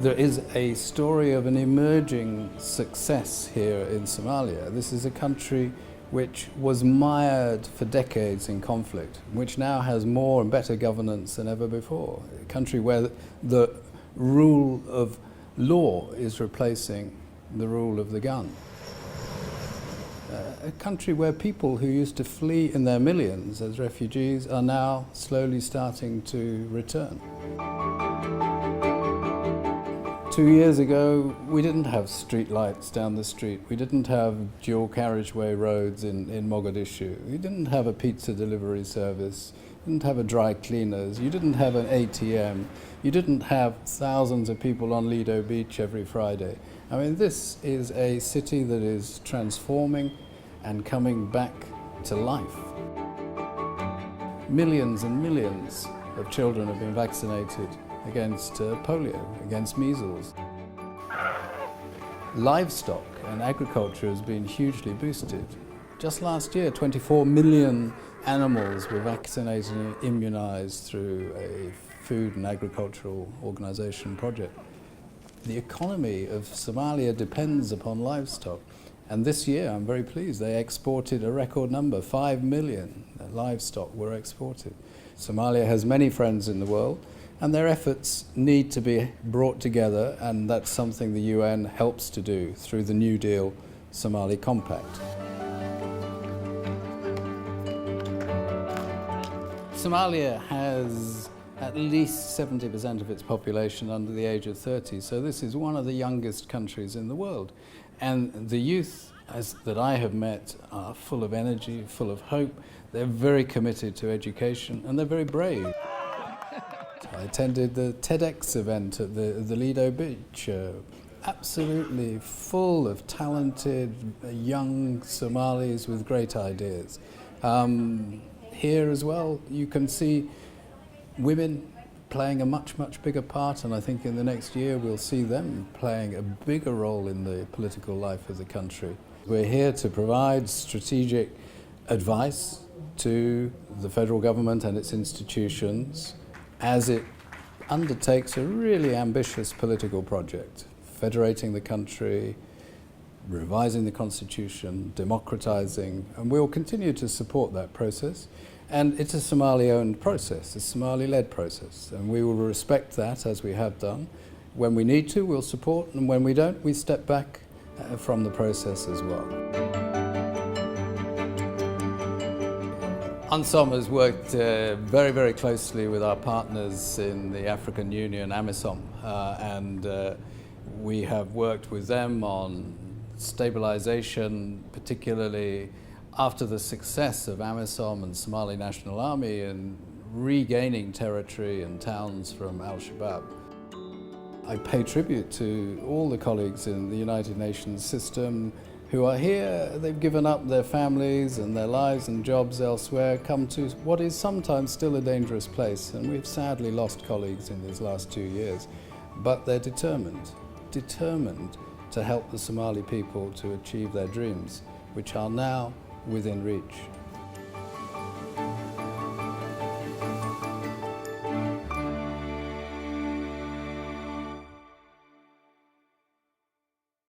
There is a story of an emerging success here in Somalia. This is a country which was mired for decades in conflict, which now has more and better governance than ever before. A country where the rule of law is replacing the rule of the gun. A country where people who used to flee in their millions as refugees are now slowly starting to return. 2 years ago, we didn't have street lights down the street. We didn't have dual carriageway roads in Mogadishu. We didn't have a pizza delivery service. You didn't have a dry cleaners. You didn't have an ATM. You didn't have thousands of people on Lido Beach every Friday. I mean, this is a city that is transforming and coming back to life. Millions and millions of children have been vaccinated against polio, against measles. Livestock and agriculture has been hugely boosted. Just last year, 24 million animals were vaccinated and immunized through a food and agricultural organization project. The economy of Somalia depends upon livestock. And this year, I'm very pleased, they exported a record number, 5 million livestock were exported. Somalia has many friends in the world, and their efforts need to be brought together, and that's something the UN helps to do through the New Deal Somali Compact. Somalia has at least 70% of its population under the age of 30, so this is one of the youngest countries in the world. And the youth that I have met are full of energy, full of hope. They're very committed to education, and they're very brave. I attended the TEDx event at the Lido Beach, absolutely full of talented young Somalis with great ideas. Here as well, you can see women playing a much, much bigger part, and I think in the next year we'll see them playing a bigger role in the political life of the country. We're here to provide strategic advice to the federal government and its institutions as it undertakes a really ambitious political project, federating the country, revising the constitution, democratizing, and we'll continue to support that process. And it's a Somali-owned process, a Somali-led process, and we will respect that as we have done. When we need to, we'll support, and when we don't, we step back from the process as well. UNSOM has worked very, very closely with our partners in the African Union, AMISOM, and we have worked with them on stabilization, particularly after the success of AMISOM and Somali National Army in regaining territory and towns from Al-Shabaab. I pay tribute to all the colleagues in the United Nations system who are here. They've given up their families and their lives and jobs elsewhere, come to what is sometimes still a dangerous place, and we've sadly lost colleagues in these last 2 years. But they're determined to help the Somali people to achieve their dreams, which are now within reach.